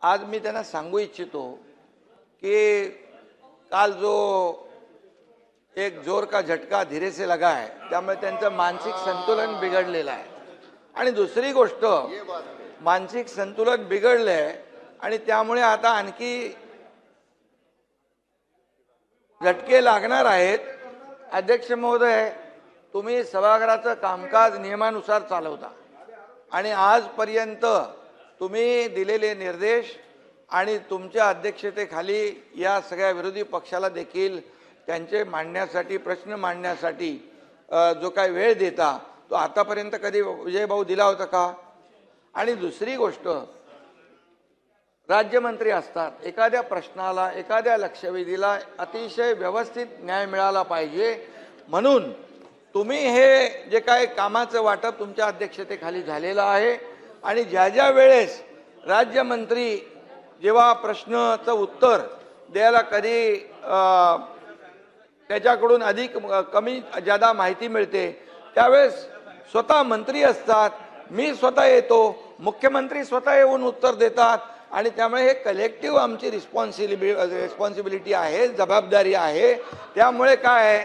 आज मी त्यांना सांगू इच्छितो कि काल जो एक जोर का झटका धीरे से लगा है, त्यामुळे त्यांचं मानसिक संतुलन बिघडलेलं आहे। आणि दुसरी गोष्ट, मानसिक संतुलन बिघडलंय आणि त्यामुळे आता आणखी झटके लागणार आहेत। अध्यक्ष महोदय, तुम्ही सभागृहाचं कामकाज नियमानुसार चालवता आणि आजपर्यंत तुम्ही दिलेले निर्देश आणि तुमच्या अध्यक्षतेखाली या सगळ्या विरोधी पक्षाला देखील त्यांचे मांडण्यासाठी, प्रश्न मांडण्यासाठी जो काही वेळ देता तो आतापर्यंत कधी विजय भाऊ दिला होता का? आणि दुसरी गोष्ट, राज्यमंत्री असतात, एखाद्या प्रश्नाला, एखाद्या लक्षवेधीला अतिशय व्यवस्थित न्याय मिळाला पाहिजे, म्हणून तुम्ही हे जे काही कामाचं वाटप तुमच्या अध्यक्षतेखाली झालेलं आहे आणि ज्या ज्या वेळेस राज्यमंत्री जेव्हा प्रश्नाचं उत्तर द्यायला कधी त्याच्याकडून अधिक कमी ज्यादा माहिती मिळते त्यावेळेस स्वतः मंत्री असतात, मी स्वतः येतो, मुख्यमंत्री स्वतः येऊन उत्तर देतात आणि त्यामुळे हे कलेक्टिव्ह आमची रिस्पॉन्सिबिलिटी आहे, जबाबदारी आहे। त्यामुळे काय आहे,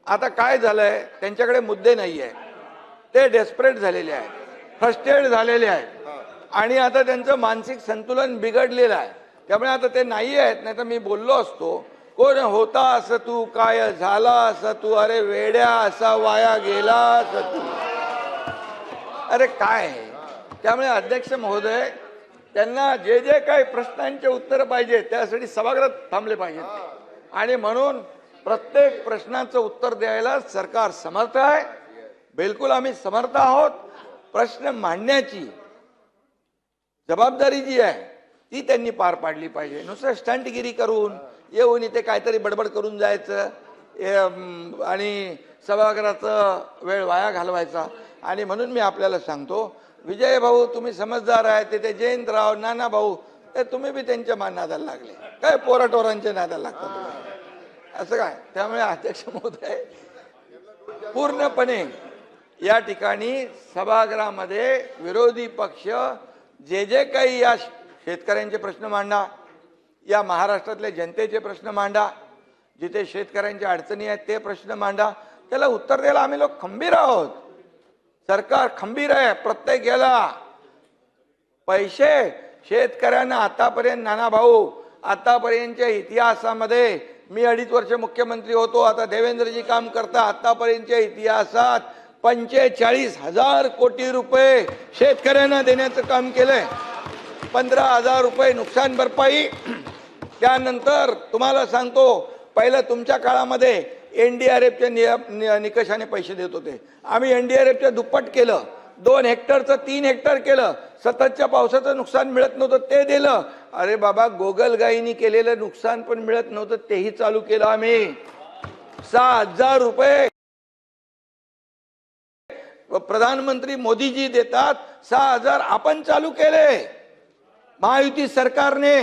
आता काय झालंय, त्यांच्याकडे मुद्दे नाही आहे, ते डेस्परेट झालेले आहेत, फ्रस्ट्रेट झालेले आहेत आणि आता त्यांचं मानसिक संतुलन बिघडलेलं आहे। त्यामुळे आता ते नाही आहेत, नाही तर मी बोललो असतो, कोण होता असं तू, काय झाला असं तू, अरे वेड्या असा वाया गेला असं तू, अरे काय। त्यामुळे अध्यक्ष महोदय, त्यांना जे जे काही प्रश्नांचे उत्तर पाहिजे त्यासाठी सभागृहात थांबले पाहिजेत आणि म्हणून प्रत्येक प्रश्नाचं उत्तर द्यायला सरकार समर्थ आहे, बिलकुल आम्ही समर्थ आहोत। प्रश्न मांडण्याची जबाबदारी जी आहे ती त्यांनी पार पाडली पाहिजे। नुसतं स्टंटगिरी करून येऊन इथे काहीतरी बडबड करून जायचं आणि सभागृहाचा वेळ वाया घालवायचा। आणि म्हणून मी आपल्याला सांगतो, विजय भाऊ तुम्ही समजदार आहे, ते जयंतराव, नाना भाऊ, ते तुम्ही बी त्यांच्या नादाला लागले, काय पोराटोरांच्या नादाला लागतात तुम्ही, असं काय। त्यामुळे अध्यक्ष महोदय, पूर्णपणे या ठिकाणी सभागृहामध्ये विरोधी पक्ष जे जे काही या शेतकऱ्यांचे प्रश्न मांडा, या महाराष्ट्रातल्या जनतेचे प्रश्न मांडा, जिथे शेतकऱ्यांच्या अडचणी आहेत ते प्रश्न मांडा, त्याला उत्तर द्यायला आम्ही लोक खंबीर आहोत, सरकार खंबीर आहे। प्रत्येक याला पैसे शेतकऱ्यांना आतापर्यंत, नाना भाऊ, आतापर्यंतच्या इतिहासामध्ये, मी 2.5 वर्ष मुख्यमंत्री होतो, आता देवेंद्रजी काम करता, आतापर्यंतच्या इतिहासात 45,000 कोटी रुपये शेतकऱ्यांना देण्याचं काम केलंय। 15,000 रुपये नुकसान भरपाई। त्यानंतर तुम्हाला सांगतो, पहिलं तुमच्या काळामध्ये NDRFच्या निकषाने पैसे देत होते, आम्ही NDRFच्या दुप्पट केलं, 2 हेक्टरचं 3 हेक्टर केलं, सततच्या पावसाचं नुकसान मिळत नव्हतं ते दिलं। अरे बाबा, गोगलगाईनी केलेलं नुकसान पण मिळत नव्हतं तेही चालू केलं आम्ही। 6,000 रुपये प्रधानमंत्री मोदीजी देतात, 6,000 आपण चालू केले महायुती सरकारने,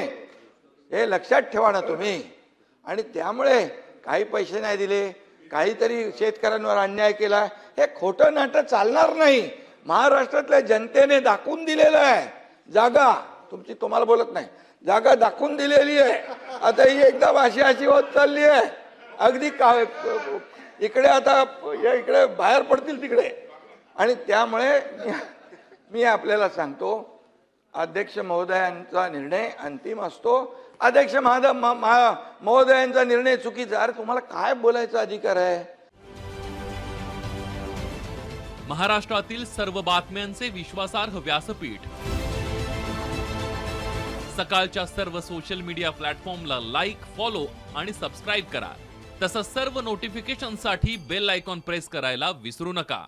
हे लक्षात ठेवा ना तुम्ही। आणि त्यामुळे काही पैसे नाही दिले, काहीतरी शेतकऱ्यांवर अन्याय केला, हे खोटं नाटक चालणार नाही। महाराष्ट्रातल्या जनतेने दाखवून दिलेलं आहे, जागा तुमची, तुम्हाला बोलत नाही, जागा दाखवून दिलेली आहे। आता ही एकदम अशी होत चालली आहे, अगदी इकडे आता इकडे बाहेर पडतील तिकडे। आणि त्यामुळे मी आपल्याला सांगतो, अध्यक्ष महोदयांचा निर्णय अंतिम असतो। अध्यक्ष महोदयांचा निर्णय चुकीचा, अरे तुम्हाला काय बोलायचा अधिकार आहे? महाराष्ट्रातील सर्व बातम्यांचे विश्वासार्ह व्यासपीठ, सकाळच्या सर्व सोशल मीडिया प्लॅटफॉर्मला लाईक, फॉलो आणि सबस्क्राईब करा। तसंच सर्व नोटिफिकेशनसाठी बेल आयकॉन प्रेस करायला विसरू नका।